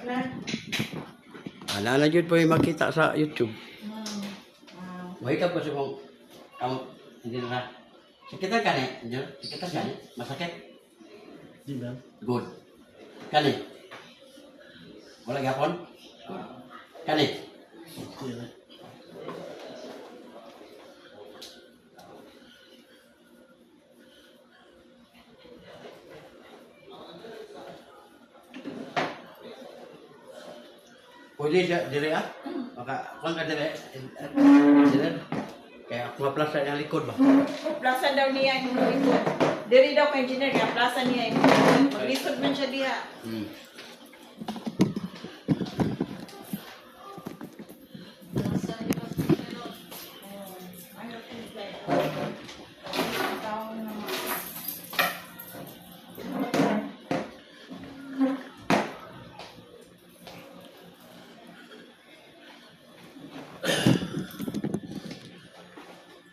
na. Ala na jud po yung makita sa YouTube. Wow. Mahita po sa kong hindi na. Sakitan ka ni? Sakitan ka ni? Masakit? Di ba? Good. Kani? Wala gapon? Kani? Di ba? Pwede siya, dire ah? Maka, kung ka dire, dire. Kaya ako maplasa yung likod ba? Plaza daw niya yung likod. Diri daw kay engineer kaya plaza niya yung likod. Maglisod man siya diha. Hmm.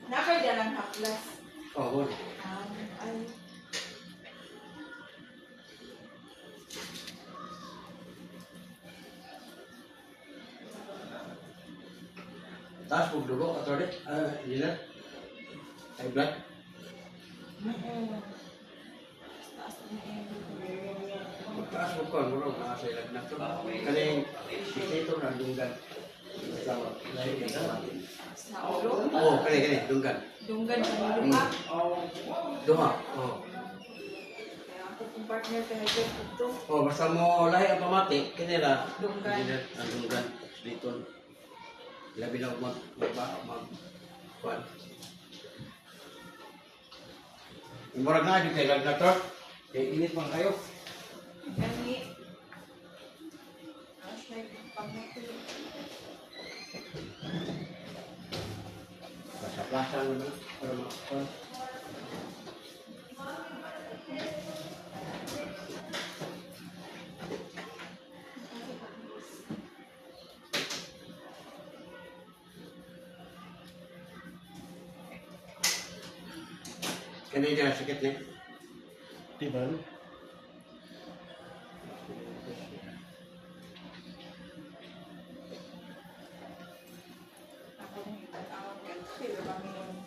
Nakay dalang haplas. Oh, good. Ay. Taas po dugo, katore. Dila. High blood. Taas po ko, muro na sa ilag na to. Kaling, ito na dunggan. Sa ulo. Oh, kani, dunggan. Dunggan sa lupa. Duha. Oh. Kaya ako kung partner kay Hajjot ito. Oh, basta mo lahi automatic, kini ra. Dunggan. Ang dunggan. Dito. Labi na mag kuan. Murag na di kay lag na to. Kay init man kayo. Gani. Ay, pangit. Basta plaza na para ma. Kani dia sakit ni. Di ba? Ako nang itatawag ka. Sila kami nun.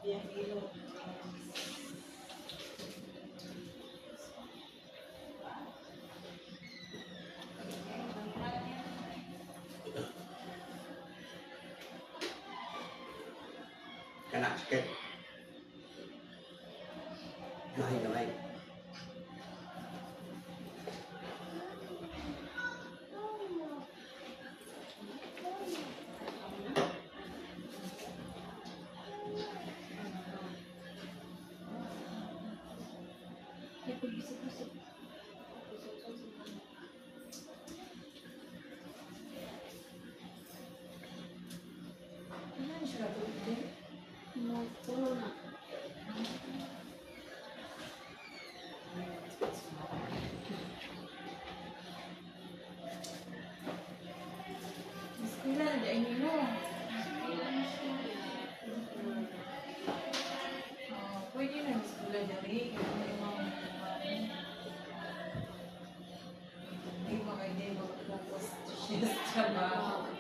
Biyang ilo. Kana sakit. Gamay. Ano siya din? Eskwela na ini mo. Pwede na eskwela dali. Hindi mo kayo din mag-focus siya sa trabaho.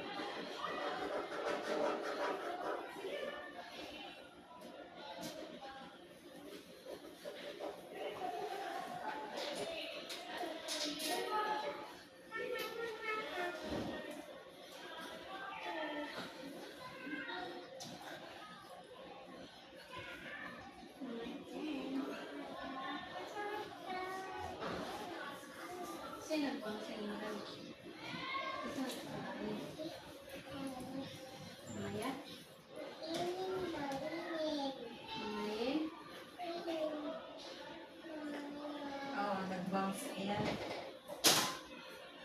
Sino po ang sinihan? Ito ang pangalan. Maya? Mayin? Oo, nag-bounce yan.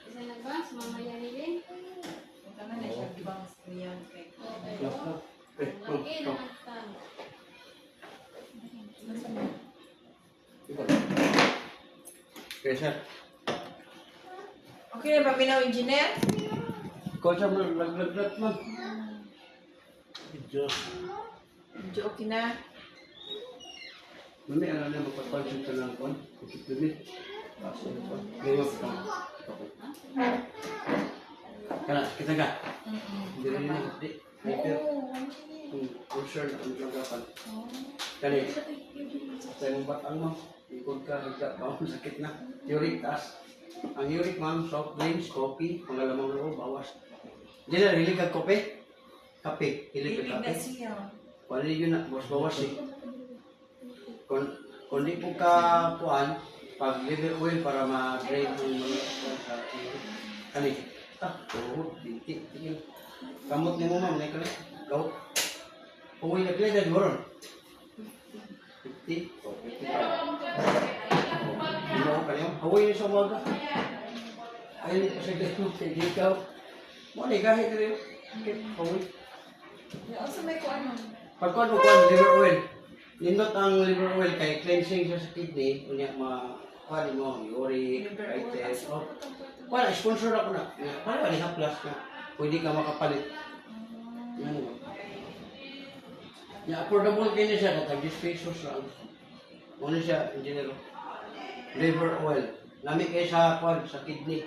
Isa nag-bounce, mamaya nilin. Kung tama na siya, bounce ko yan. Lagi naman tao. Kaya Okay na ba minaw, engineer? ko siya lag man. Medyo. Medyo okay na. Mami, alam na magpapalsyon ka lang kon. Kukit dumi. Kaso ko. Ngayon ka. Kana, kita ka. Hindi rin yun. Hindi. Hyper. Concern ang lagapan. Kani, sa mong batang mo, ikod ka, nagkakaon, sakit na. Uric taas. Ang uric, ma'am, soft drinks, coffee, magalamang loob, bawas. Hindi na, hilig ka kope? Kape, hilig ka Hilig na kape? siya. Wala yun na, bawas eh. Kung di po ka kuhan, pag liver oil para ma-drain yung mga sa kani. Tuhod, binti, tingin. Kamot ni mo ma'am, na kani. Gaw. Kung may naglay na doon. 50 o 55. Hindi mo ka niyo. Haway niyo sa umaga. Ayun pa sa gano'n, hindi ikaw. Muna, kahit rin. Haway. Yung sa may kuan mo. Pagkuhan mo kuhan, liver oil. Nindot ang liver oil kay cleansing siya sa kidney. Kunya, kuhan mo, uric, arthritis. Wala, sponsor ako na. Para ba niya plus na pwede ka makapalit. Yan mo. Affordable kayo niya siya, katag 10 pesos lang. Ano siya, engineer? Liver oil. Lami kayo sa kuhan, sa kidney.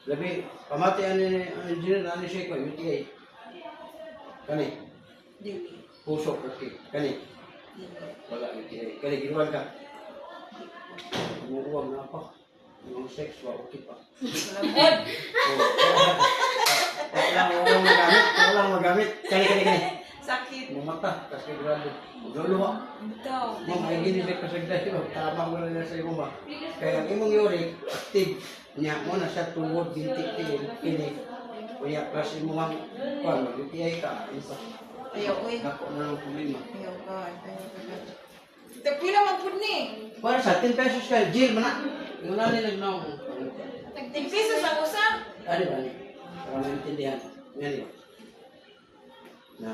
Labi, pamatian ni engineer, ano siya ko, UTI. Kani, Dili. puso, kani. Wala, UTI. Kani, ginuwan ka. Umuuwag na pa. Yung sex, okay pa. Malambot. Wala magamit. Kani. Sakit. Mamata, kasi grabe. Magluluwa. Bitaw. Ma'am, ay ginilig ka sa gdayo. Tama mo na sa iyo ba? Kaya ang imong uric, active. Niya mo na siya tuwod, bintik-tiin, kinig. Kuya, plus imong ang, kuwan, UTI ka. Ayaw, uy. Ako na lang problema. Ayaw ka. Ayaw ka. Pila magpud ni. Para sa 10 pesos ka, jail man na. Yung nani nagnaw. Tag-10 pesos ang usa. Ano ba? Para maintindihan. Yan yun. Na,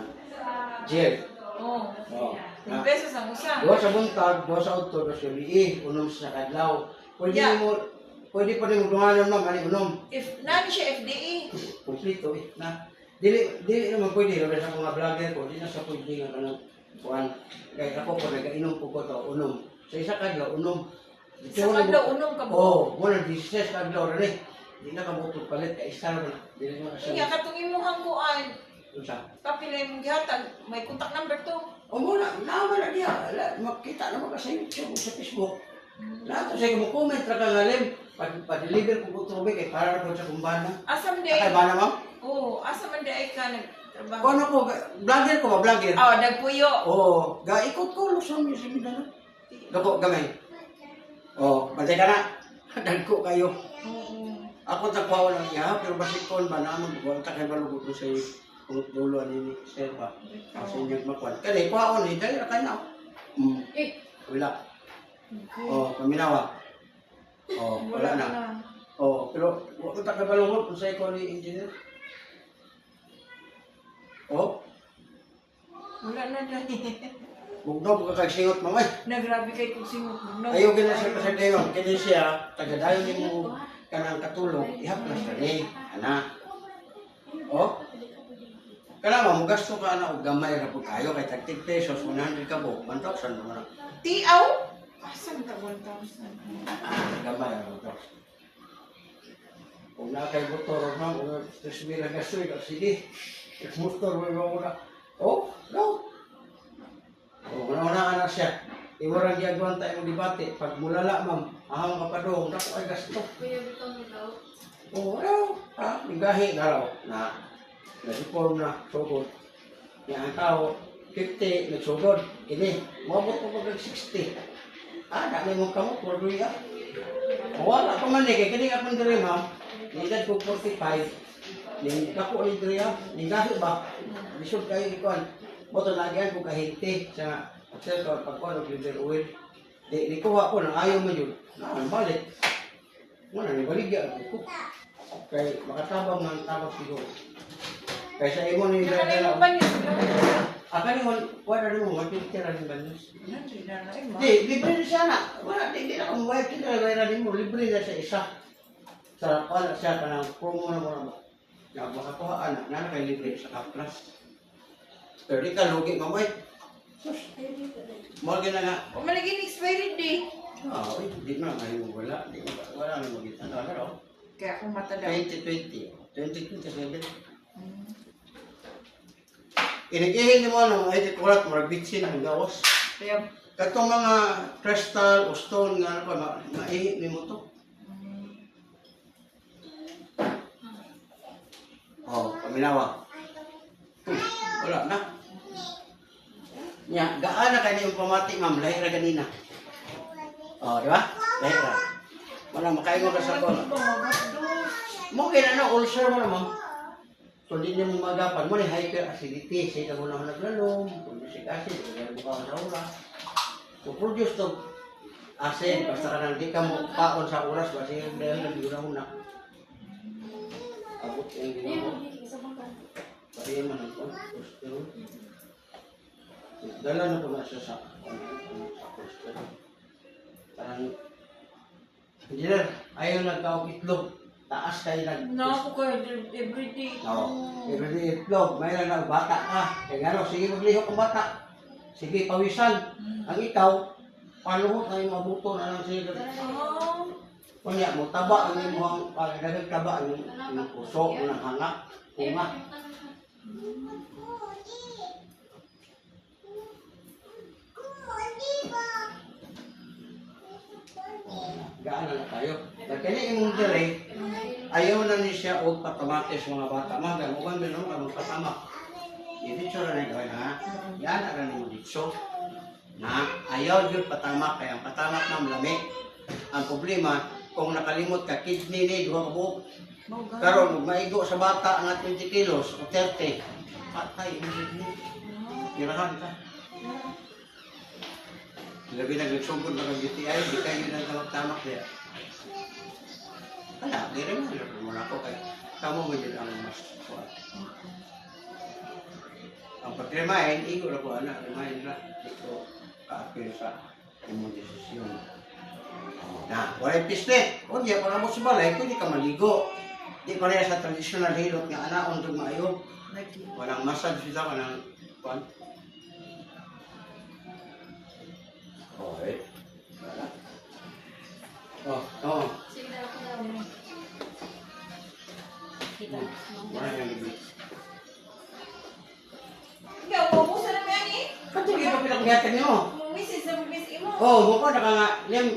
jail. Oo. Oh. 10 pesos ang usa. Duwa sa buntag, duwa sa auto, duwa sa liig, unom sa kadlaw. Pwede Yeah. mo, pwede pa rin mo dumanan ma'am, ani unom. If nani siya FDE. Kumplito eh. Na, dili naman pwede, labi sa mga vlogger ko, di na sa pwede nga kanang kuhan. Kaya ako po, nag-inom po ko to, unom. Sa isa kadlaw, unom. Sa kadlaw, unom ka ba? Oo, muna, 16 kadlaw rin eh. Di na kabutog palit, kaya isa naman. Dili mo kasi. Kaya katong imong kuan. Unsa? Kapila imong gihatag. May contact number to. O muna, naman na diya. Makita naman ka sa YouTube, sa Facebook. Lahat sa mo comment ra ka ngalim. Pa-deliver ko po tubig kay para na po sa kumbana. Asa man di Kaya ba naman? Oo, asa man di ay ka nagtrabaho. Kung ano ko, vlogger ko ba, vlogger? Oh, nagpuyo. Oo, gaikot ko, lusong yung simida na. Dako, gamay. Oo, bantay ka na. Dagko kayo. Oo. Ako takwaw lang niya, pero basikon ba naman, buwan ta kay balugot ko sa dulo ni Sir ba? Kasi niya makwan. Kani, kwaon ni, dali ra ka na. Wala. Oh, paminawa. Oh, wala na. Oh, pero wala ta kay balugot kung sa ikaw ni engineer. Oh, Wala na dali. bugno ka kag singot mamay. Nagrabe kay kung singot mo. Ayaw gina siya sa dayon, kini siya tagadayon nimo kanang katulog, ihaplas ka ni ana. Oh. Kana mo gasto ka na og gamay ra pud kayo kay tag 10 pesos 100 ka bo, 1,000 naman. Tiaw? Asa man ta 1,000? Gamay ra to. Kung na kay motor na, kung stress mi ra gasto ka sige. Motor mo na. Oh, go. Oh, una na siya. Imo ra giagwan ta imong debate pag mulala ma'am, ahang kapadong dako ay gasto. Kuya, bitaw mo daw. Oo, ha? Ligahi na raw na na-reform na, sugod. Yan ang tao, 50, nagsugod. Ini, mabot ko pag 60. Dami mong kamot, for doy ah. Wala pa man kay kini akong diri ma'am. Nilad ko 45. Ning dako ni diri ah, ning gahi ba? Lisod kayo ikuan. Boto lagyan ko kahinte sa sel ko pagkuan og liver oil. Di kuha ko nang ayaw mo yun. Balik. Wala ni baligya ko. Kay makatabang man tabang siguro. Kay sa imo ni Nakalay mo ba niya? Akali mo wala rin mo matitira rin banis. Hindi na na eh. Di, libre na siya na. Wala, di na kung wife kita rin mo, libre na siya isa. Sa wala siya ka ng promo na mo na mo. Na makakuhaan na kay libre sa kaplas. Pero di ka lugi mamay. Sus, mo gina nga. O malaging expired day. Ah, di na ngayon wala. Di na wala na magita na ano. Kaya kung mata daw. 2020. 2027. Inigihin mo ano, ay tikulat mo bitsin ang gawas. Kaya, Katong mga crystal o stone nga ano pa, maihi ni mo to. Oh, paminawa. Wala na. Nya, gaan na kaniyong pamati, ma'am. Lahira ganina. Oh, di ba? Lahira. Wala, makaingo ka sa kola. Mo kaya na, ulcer mo na, ma'am. So, hindi niyo mo magapan mo ni hyperacidity. Sige mo naman naglalom. Produce acid. Kaya mo ka sa ura. So, produce to acid. Basta ka nang di ka mo paon sa oras. Kasi dahil nag-una-una. Abot yung ginawa mo. Pati man ang cholesterol. Dala na po na siya sa cholesterol. Parang, engineer, ayaw nagkaok itlog. Taas kayo nag... na ako kayo everyday. Oo. Everyday itlog. Mayroon na bata ka. Kaya nga sige maglihok ang bata. Sige pawisan. Ang ikaw, paluhot na yung mabuto na lang sige. Oh. Kunya mo, taba ang imong pagdagang taba ang imong puso, ang hanga, kunga. Gaan na tayo. Kaya imong dire, ayaw na ni siya og patamatis mga bata. Mga gamugan din naman ang patama. Dito na rin gawin ha. Yan na rin mo dito. Na ayaw yun patama kaya ang patama na lami. Ang problema, kung nakalimot ka, kidney ni, duha ka buhok. Karon maigo sa bata nga 20 kilos o 30. Patay mo kidney. Tirahan ka. Labi na nagsugod na kang UTI, di kayo nagtamak niya. Wala, di rin na. Muna ko kay kamo mo din ang mas kuwan. Ang pag-remind, igo na po, remind na. Ito, kaapil sa imong desisyon. Na, walay pislit. O, di pa mo sa balay, kung di ka maligo. Di pareha sa traditional hilot nga anaon itong maayo. Walang massage sila, walang kuwan. Okay. Wala. Oh, oh. Sige na ako daw. Kita. Wala yung libi. Ikaw, pupusa na mo yan eh. Katuloy pa pinakagatan niyo. Misis na miss imo. Oh, mukha na ka nga. Niyang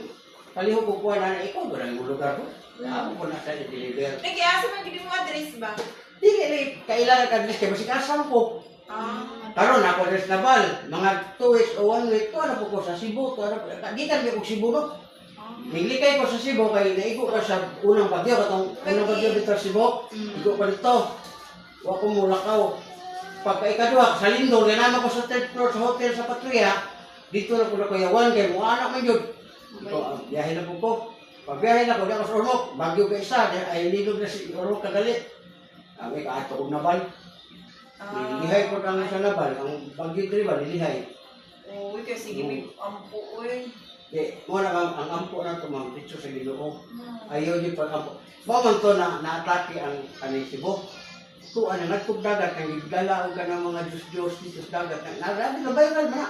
palihog ko kuha na ikaw. Wala yung lugar ko. Ako po na sa i-deliver. Nag-iasa man gini mo address ba? Di kailangan ka-address kayo. Kasi kasama ko. Karon ako address na bal. Mga 2 weeks o 1 week. Ito ano po ko sa Cebu. Di ka ko Cebu no? Naglikay ko sa Cebu. Kaya naigo ka sa unang bagyo. Katong unang bagyo dito sa Cebu. Igo pa dito. Huwag ko mulakaw. Pagka ikaduha, sa Lindol, ganama ko sa third floor sa hotel sa Patria. Dito na po na kuyawan. Kaya mga anak man yun. Ito, biyahe na po ko. Pag biyahe na ko, di ako sa Ormoc. Bagyo ka isa. Ay linog na si Ormoc kagalit. May kaato ko na bal. Nilihay ko lang sa nabal. Ang bagyo dito ba, nilihay. Uy, kasi gini ampo, uy. Muna ang ampo na ito, ma'am, dito sa Ginoo. Ayaw niyo pag-ampo. Baman to na naatake ang kanil Cebu. Ito, ano, nagpugdagat, ang igdala ka ng mga Diyos-Diyos dito sa dagat. Narabi na viral na.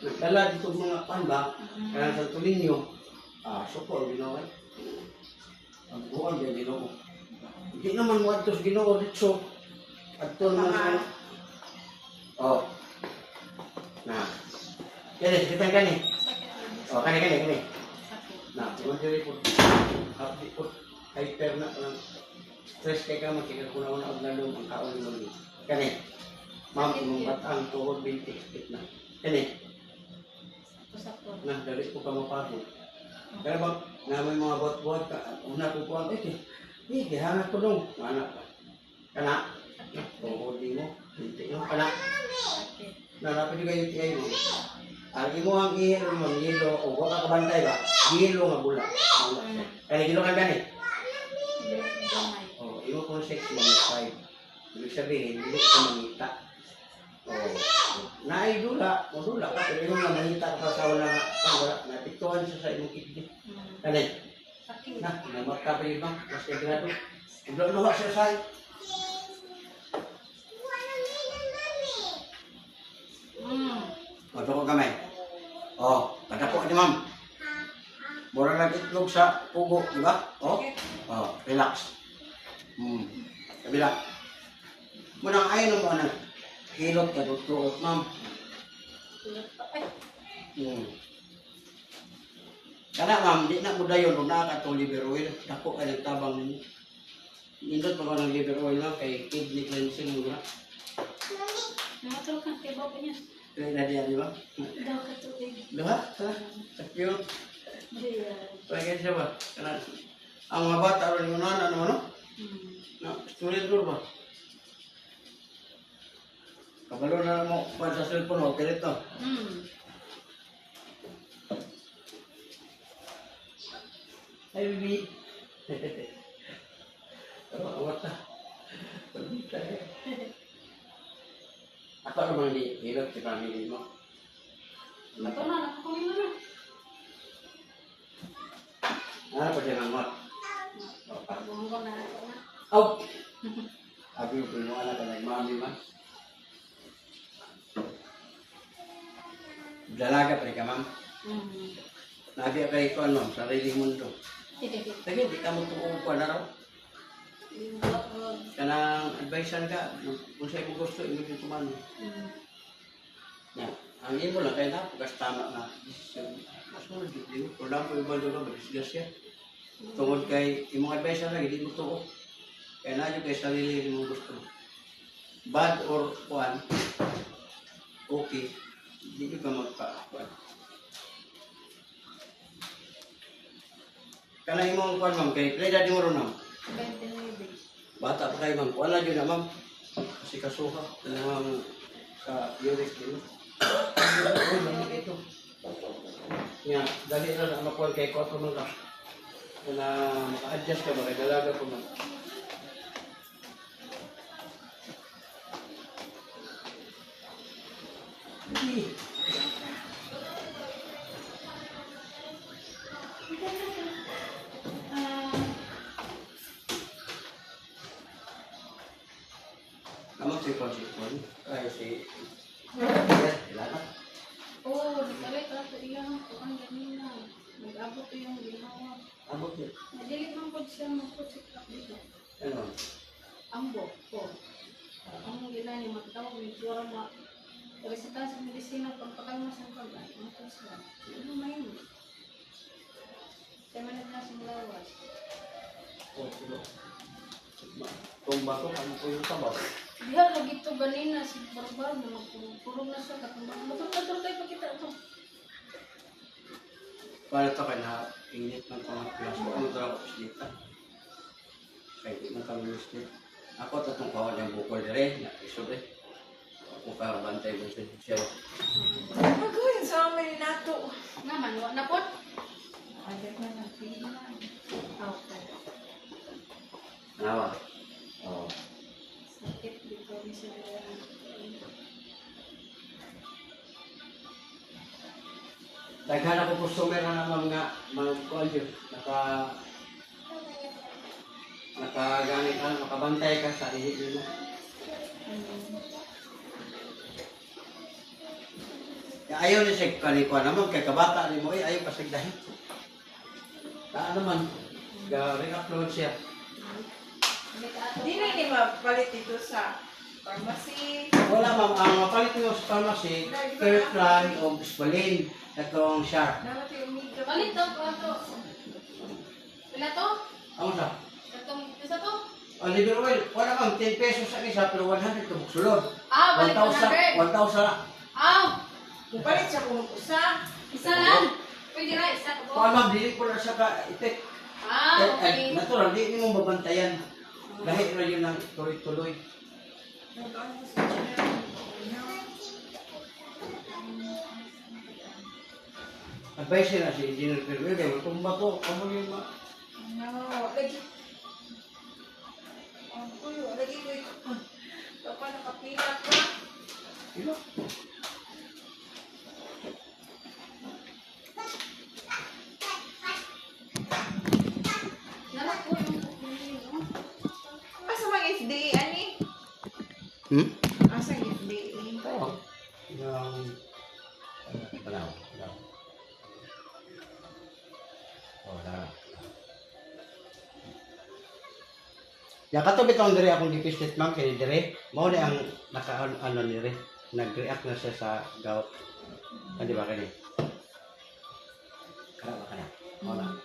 Nagdala dito mga panda, kaya sa Tulinyo. Suko, Ginoo. Ang buwan din, Ginoo. Hindi naman mo atos Ginoo dito. Ato naman. Oh. Na. Kani, kita kani. Oh, kani. Na, tuloy po. Happy po. Hyper na lang. Stress kay ka makikita ko na og lalong ang kaon mo ni. Kani. Ma'am, imong batang tuhod 20 spit na. Kani. Na, dali ko ka mapagod. Kaya ba, na may mga bot-bot ka, una ko po ang hangat ko dong. Mana ka. Kana. Tuhod di mo. Hindi yung kana. Narapi juga yung TI mo. Ang imo ang ihilo mo, hilo, o huwag ka kabantay ba? Hilo nga bula. Kaya hilo ka gani. Oh, imo kung 6 minus 5. Ibig sabihin, hindi ka mangita. Oh, naidula, modula ka, pero imo nga mangita ka sa wala nga, wala, napiktuhan siya sa imong kidney. Kanay, na, namata pa yun bang, mas kagrado. Iglo-luha siya sa Ito ko gamay. Oh, kadako ni ma'am. Mura lang itlog sa pugo, di ba? Oh, oh, relax. Kabila. Munang ayaw mo na. Hilot ka, tutuot, ma'am. Kana ma'am, di na mo dayon kung nakakatong liver oil. Dako ay nagtabang ninyo. Nindot pa ko ng liver oil lang kay kidney cleansing mo na. Nakatulog ka, kaya ba niya? Kaya na diyan, di ba? Daw ka tubig. Diba? Cute. Diyan. Pagkaya siya ba? Kana, ang mga bata rin mo na, ano? Na, student tour ba? Kabalo na mo pa sa cellphone mo, kilit to. Hi, baby. Awat na. Pagkita eh. Ako naman di, hirap si family mo. Ito na, nakakunin na. Ano pa siya ng mat? Pagbuhang ko na ito na. Out! Sabi ko, pinuha na ka nagmami man. Dalaga pa rin ka, ma'am. Nabi ka ito, ano, sariling mundo. Sige, di ka mo tukuha na raw. Kanang advice ka, kung sa'yo mo gusto, hindi mo tuman. Yan. Ang imo lang, kaya napagas tama na desisyon. Mas mo, di mo, kung lang po iba doon, madisgas yan. Tungod kay, imong advice na lang, hindi mo tuko. Kaya na kay sarili mo gusto. Bad or kuan, okay, hindi ka magpa-kuan. Kana imong kuan ma'am, kay play daddy mo ron ma'am. 29. Bata pa kayo ma'am, wala dyan na ma'am. Kasi kasuha, talagang sa lyrics din. Ito. Nga, dali na ang makuha kay Koto mo ka. Na maka-adjust ka ba, kay dalaga ko ma'am. Kamu si Konsipon, ay si... Ilan? Oh, nagkalit ako ilang ako ang ganina. Nag-abot ko yung ginawa. Abot yun. Nadilit man po siya mag-project up dito. Ano? Ambo po. Ang gila niya magtawag may tsura mo. Resita sa medisina pagpakal mo sa pagay. Ang kusla. Ano may mo? Kaya man nagkasang lawas. Oh, silo. Tumba ko, ano ko yung sabaw? Diha lagi ito ganina si Barbar na magpulong na siya. Matulog tayo pagkita ito. Para ito kaya na init ng pangaplas ko. Ano talaga ko dito? Kaya di man kami gusto. Ako tatong kawan yung bukol dire, na isod eh. Ako ka bantay mo siya. Magawin sa amin nato. Naman, wala na po. Ada ka na pila. Okay. Nawa? Oo. Sakit dito ni siya. Daghan ako customer na mga kuwan yun. Nakagamit ka, makabantay ka sa ihip mo. Ayaw ni siya kalikuan naman, kay kabata ni mo, ayaw pasagdahin. Taan naman, ga-re-upload siya. Di na ini mapalit ito sa pharmacy. Wala ma'am, ang mapalit mo sa pharmacy, Fairplan o Bisbalin, itong siya. Dapat yung media. Palit to, to. Pila to? Ano siya? Itong isa to? Ang liver oil, wala ma'am, 10 pesos sa isa, pero 100 ito buksulod. Ah, balik 1,000. 100. 1,000. Ah, Palit siya kung usa. isa lang. Pwede na, isa to. Kung ma'am, dili ko na siya ka-effect. Ah, okay. Natural, di mo mabantayan. Dahil na yun ang tuloy-tuloy. Nag-ano ko sa general. Advice na si Engineer Perwil, kaya matumba ko, ano yung ma... No, lagi. Ang kuyo, lagi ko ito. Kapag nakapila ka. Ilo? Nanak ko yung Asa mga FDA, ani? Asa yung FDA? Oo. Yung Ya kato bitong diri akong gipistit ma'am kay diri. Mao ni ang ano diri. Nag-react na siya sa gout. Di ba kani? Kana ba kana? Mao na.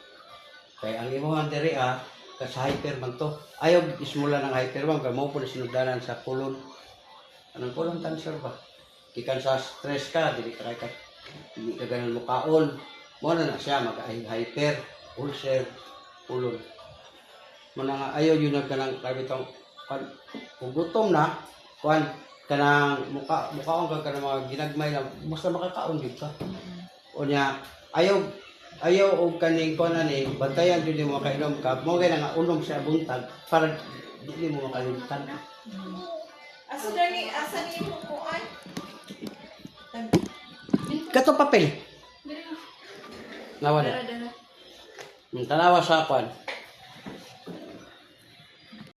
Kay ang imong diri sa hyper man to. Ayaw ismula ng hyper ma'am kay mao po sinugdanan sa colon. Anong colon cancer ba? Gikan sa stress ka, dili ka hindi ka ganun mukaon. Mao na siya mag-hyper, ulcer, colon. Muna nga ayaw yun ang kanang kabitong kung gutom na kuan kanang mukaon ka kanang mga ginagmay na basta makakaon gyud ka. O niya ayaw og kaning kuan ni bantayan jud mo kainom ka mo gay nga unom sa buntag para dili mo makalimutan. Asa dali asa ni mo kuan? Kato papel. Dili na. Nawala. Dara. Tanawa sa kuan.